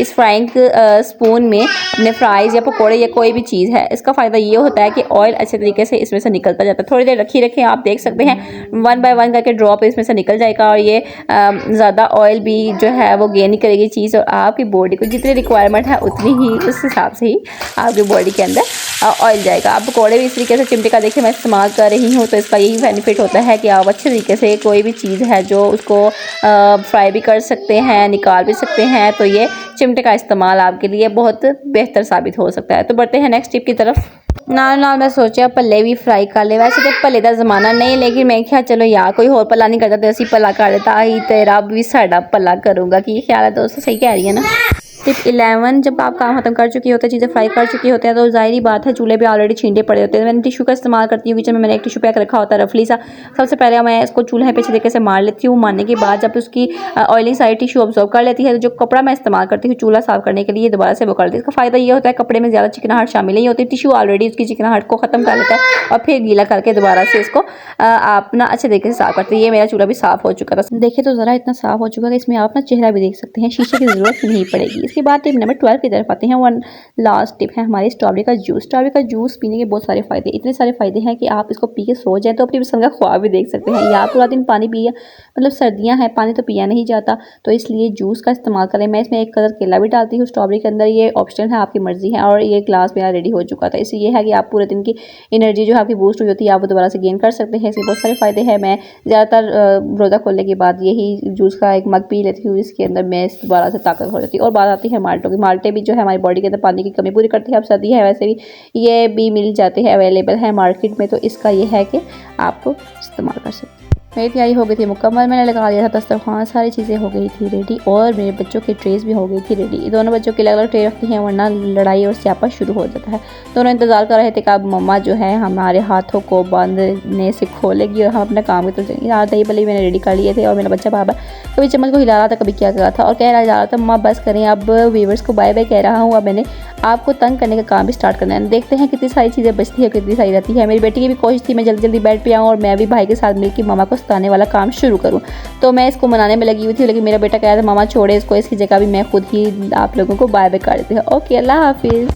इस frying spoon में अपने फ्राइज़ या पकौड़े या कोई भी चीज़ है, इसका फ़ायदा ये होता है कि ऑयल अच्छे तरीके से इसमें से निकलता जाता है। थोड़ी देर रखें, आप देख सकते हैं 1 बाय 1 करके ड्रॉप इसमें से निकल जाएगा और ये ज़्यादा ऑयल भी जो है वो गेन नहीं करेगी चीज़, और आपकी बॉडी को जितनी रिक्वायरमेंट है उतनी ही उस हिसाब से ही आपकी बॉडी के अंदर ऑयल जाएगा। आप पकौड़े भी इस तरीके से चिमटे का देखिए मैं इस्तेमाल कर रही हूँ, तो इसका यही बेनिफिट होता है कि आप अच्छे तरीके से कोई भी चीज़ है जो उसको फ्राई भी कर सकते हैं, निकाल भी सकते हैं, तो ये चिमटे का इस्तेमाल आपके लिए बहुत बेहतर साबित हो सकता है। तो बढ़ते हैं नेक्स्ट टिप की तरफ। नाल मैं सोचा भल्ले भी फ्राई कर ले। वैसे तो भल्ले का ज़माना नहीं, लेकिन मैं क्या चलो यार कोई होर भला नहीं करता तो असी भला कर देता ही, तो रब भी साडा भला करूँगा। की ख्याल है दोस्तों, सही कह रही है ना। टिप 11, जब आप काम खत्म कर चुकी होते हैं, चीज़ें फ्राई कर चुकी होते हैं, तो ज़ाहिर बात है चूल्हे पे ऑलरेडी छींटे पड़े होते हैं। मैंने टिशू का इस्तेमाल करती हूँ, किचन में मैंने एक टिशू पैक रखा होता है रफली सा। सबसे पहले मैं इसको चूल्हे पे अच्छे तरीके से मार लेती हूँ। मारने के बाद जब उसकी ऑयलिंग सारी टिशू ऑब्जॉर्व कर लेती है, तो जो कपड़ा मैं इस्तेमाल करती हूँ चूल्हा साफ करने के लिए दोबारा से वो कर लेती है। इसका फ़ायदा ये होता है कपड़े में ज़्यादा चिकनाहट शामिल नहीं होती, टिशू ऑलरेडी उसकी चिकनाहट को ख़त्म कर लेता है और फिर गीला करके दोबारा से इसको आप ना अच्छे तरीके से साफ़ करते हैं। ये मेरा चूल्हा भी साफ़ हो चुका था, देखिए तो ज़रा इतना साफ़ हो चुका है कि इसमें आप ना चेहरा भी देख सकते हैं, शीशे की ज़रूरत नहीं पड़ेगी। इसके बाद टिप नंबर 12 की तरफ आते हैं। वन लास्ट टिप है हमारी स्ट्रॉबेरी का जूस। स्ट्रॉबेरी का जूस पीने के बहुत सारे फ़ायदे, इतने सारे फ़ायदे हैं कि आप इसको पी के सो जाएँ तो अपनी पसंद का ख्वाब भी देख सकते हैं। या पूरा दिन पानी पिया, मतलब सर्दियाँ हैं पानी तो पिया नहीं जाता, तो इसलिए जूस का इस्तेमाल करें। मैं इसमें एक कदर केला भी डालती हूँ स्ट्रॉबेरी के अंदर, ये ऑप्शनल है, आपकी मर्ज़ी है। और ये ग्लास मेरा रेडी हो चुका था। इससे ये है कि आप पूरे दिन की एनर्जी जो आपकी बूस्ट हुई होती है आप वो दोबारा से गेन कर सकते हैं। इसके बहुत सारे फ़ायदे हैं। मैं ज़्यादातर रोज़ा खोलने के बाद यही जूस का एक मग पी लेती हूँ, इसके अंदर मैं दोबारा से ताकत हो जाती है। और बात आती है माल्टों की। माल्टे भी जो है हमारी बॉडी के अंदर पानी की कमी पूरी करती है। अब सर्दी है वैसे भी ये भी मिल जाते हैं, अवेलेबल है मार्केट में, तो इसका ये है कि आप इस्तेमाल कर सकते हैं। मेरी तैयारी हो गई थी मुकम्मल, मैंने लगा लिया था दस्तरखान, सारी चीज़ें हो गई थी रेडी और मेरे बच्चों की ट्रेस भी हो गई थी रेडी। दोनों बच्चों की अलग अलग ट्रे रखती हैं वरना लड़ाई और स्यापा शुरू हो जाता है। दोनों इंतज़ार कर रहे थे कि अब मम्मा जो है हमारे हाथों को बांधने से खोलेगी और हम अपने काम की तरफ जाएंगे। यार दही भले मैंने रेडी कर लिए थे और मेरा बच्चा बाबा कभी चम्मच को हिला रहा था, कभी क्या कर रहा था और कह रहा जा रहा था मम्मा बस करें, अब व्यूअर्स को बाय बाय कह रहा हूँ, अब मैंने आपको तंग करने का काम भी स्टार्ट करना है। देखते हैं कितनी सारी चीज़ें बचती है, कितनी सारी रहती है। मेरी बेटी की भी कोशिश थी मैं जल्दी जल्दी बेड पे आऊँ और मैं भी भाई के साथ मिलकर मामा को सताने वाला काम शुरू करूँ, तो मैं इसको मनाने में लगी हुई थी, लेकिन मेरा बेटा कह रहा था मामा छोड़े इसको, इसकी जगह भी मैं खुद ही आप लोगों को बाय बाय कर देती हूँ। ओके, अल्लाह हाफिज़।